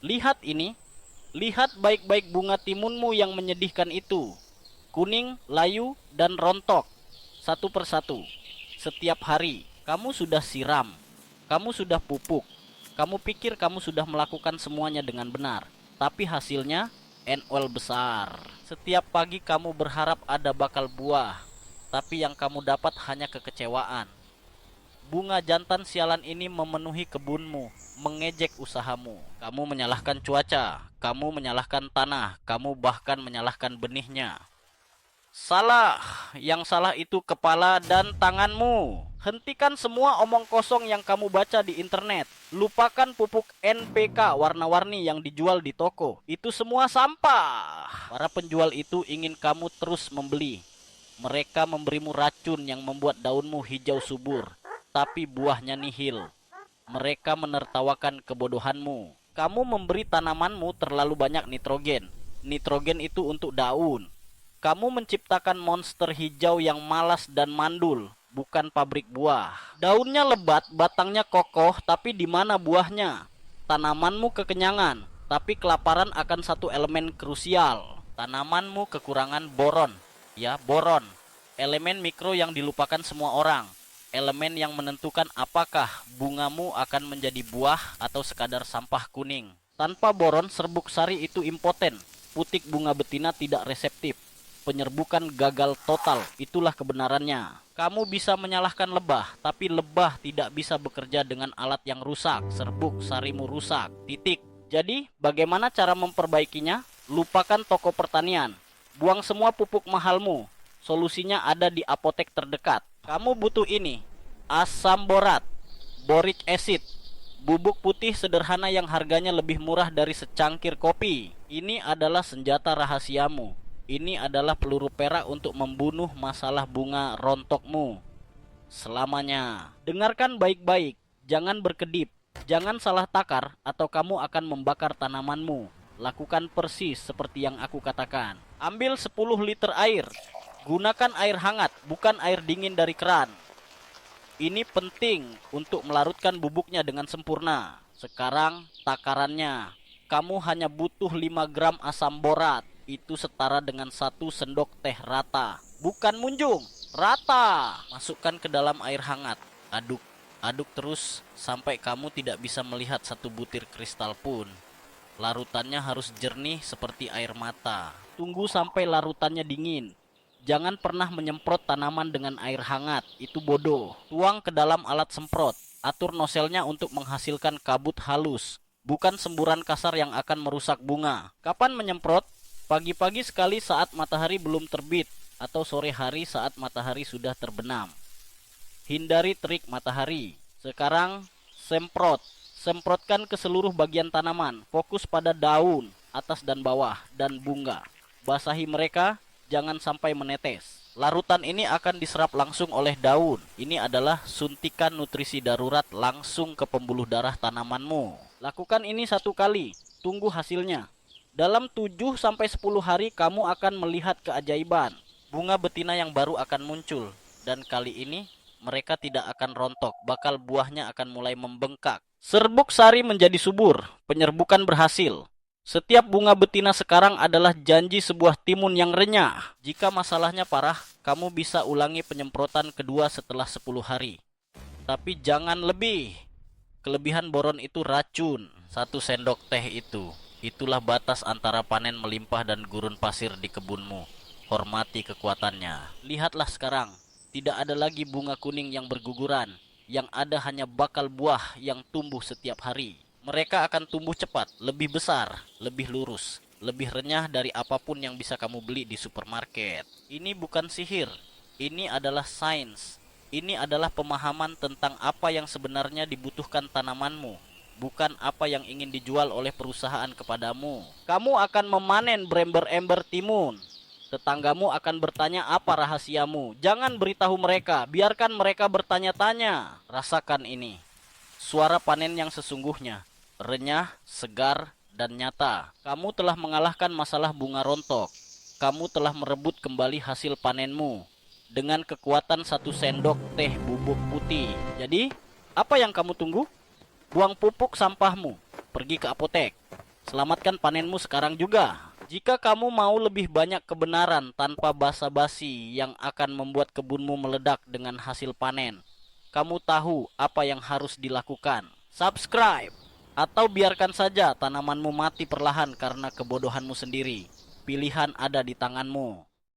Lihat ini, lihat baik-baik bunga timunmu yang menyedihkan itu. Kuning, layu, dan rontok. Satu persatu. Setiap hari, kamu sudah siram. Kamu sudah pupuk. Kamu pikir kamu sudah melakukan semuanya dengan benar. Tapi hasilnya, NOL besar. Setiap pagi kamu berharap ada bakal buah. Tapi yang kamu dapat hanya kekecewaan. Bunga jantan sialan ini memenuhi kebunmu, mengejek usahamu. Kamu menyalahkan cuaca, kamu menyalahkan tanah, kamu bahkan menyalahkan benihnya. Salah, yang salah itu kepala dan tanganmu. Hentikan semua omong kosong yang kamu baca di internet. Lupakan pupuk NPK warna-warni yang dijual di toko. Itu semua sampah. Para penjual itu ingin kamu terus membeli. Mereka memberimu racun yang membuat daunmu hijau subur, tapi buahnya nihil. Mereka menertawakan kebodohanmu. Kamu memberi tanamanmu terlalu banyak nitrogen. Nitrogen itu untuk daun. Kamu menciptakan monster hijau yang malas dan mandul, bukan pabrik buah. Daunnya lebat, batangnya kokoh, tapi di mana buahnya? Tanamanmu kekenyangan, tapi kelaparan akan satu elemen krusial. Tanamanmu kekurangan boron. Ya, boron. Elemen mikro yang dilupakan semua orang. Elemen yang menentukan apakah bungamu akan menjadi buah atau sekadar sampah kuning. Tanpa boron, serbuk sari itu impoten. Putik bunga betina tidak reseptif. Penyerbukan gagal total, itulah kebenarannya. Kamu bisa menyalahkan lebah, tapi lebah tidak bisa bekerja dengan alat yang rusak. Serbuk sarimu rusak, titik. Jadi, bagaimana cara memperbaikinya? Lupakan toko pertanian. Buang semua pupuk mahalmu. Solusinya ada di apotek terdekat. Kamu butuh ini: asam borat, boric acid, bubuk putih sederhana yang harganya lebih murah dari secangkir kopi. Ini adalah senjata rahasiamu. Ini adalah peluru perak untuk membunuh masalah bunga rontokmu selamanya. Dengarkan baik-baik, jangan berkedip, jangan salah takar atau kamu akan membakar tanamanmu. Lakukan persis seperti yang aku katakan. Ambil 10 liter air. Gunakan air hangat, bukan air dingin dari keran. Ini penting untuk melarutkan bubuknya dengan sempurna. Sekarang takarannya. Kamu hanya butuh 5 gram asam borat. Itu setara dengan 1 sendok teh rata. Bukan munjung, rata. Masukkan ke dalam air hangat. Aduk, aduk terus sampai kamu tidak bisa melihat satu butir kristal pun. Larutannya harus jernih seperti air mata. Tunggu sampai larutannya dingin. Jangan pernah menyemprot tanaman dengan air hangat, itu bodoh. Tuang ke dalam alat semprot. Atur noselnya untuk menghasilkan kabut halus, bukan semburan kasar yang akan merusak bunga. Kapan menyemprot? Pagi-pagi sekali saat matahari belum terbit, atau sore hari saat matahari sudah terbenam. Hindari terik matahari. Sekarang, semprot. Semprotkan ke seluruh bagian tanaman. Fokus pada daun, atas dan bawah, dan bunga. Basahi mereka, jangan sampai menetes. Larutan ini akan diserap langsung oleh daun. Ini adalah suntikan nutrisi darurat langsung ke pembuluh darah tanamanmu. Lakukan ini 1 kali. Tunggu hasilnya. Dalam 7-10 hari kamu akan melihat keajaiban. Bunga betina yang baru akan muncul. Dan kali ini mereka tidak akan rontok, bakal buahnya akan mulai membengkak. Serbuk sari menjadi subur, penyerbukan berhasil. Setiap bunga betina sekarang adalah janji sebuah timun yang renyah. Jika masalahnya parah, kamu bisa ulangi penyemprotan kedua setelah 10 hari. Tapi jangan lebih. Kelebihan boron itu racun. 1 sendok teh itu. Itulah batas antara panen melimpah dan gurun pasir di kebunmu. Hormati kekuatannya. Lihatlah sekarang. Tidak ada lagi bunga kuning yang berguguran. Yang ada hanya bakal buah yang tumbuh setiap hari. Mereka akan tumbuh cepat, lebih besar, lebih lurus, lebih renyah dari apapun yang bisa kamu beli di supermarket. Ini bukan sihir. Ini adalah sains. Ini adalah pemahaman tentang apa yang sebenarnya dibutuhkan tanamanmu, bukan apa yang ingin dijual oleh perusahaan kepadamu. Kamu akan memanen berember-ember timun. Tetanggamu akan bertanya apa rahasiamu. Jangan beritahu mereka, biarkan mereka bertanya-tanya. Rasakan ini. Suara panen yang sesungguhnya. Renyah, segar, dan nyata. Kamu telah mengalahkan masalah bunga rontok. Kamu telah merebut kembali hasil panenmu. Dengan kekuatan 1 sendok teh bubuk putih. Jadi, apa yang kamu tunggu? Buang pupuk sampahmu. Pergi ke apotek. Selamatkan panenmu sekarang juga. Jika kamu mau lebih banyak kebenaran tanpa basa-basi yang akan membuat kebunmu meledak dengan hasil panen, kamu tahu apa yang harus dilakukan. Subscribe atau biarkan saja tanamanmu mati perlahan karena kebodohanmu sendiri. Pilihan ada di tanganmu.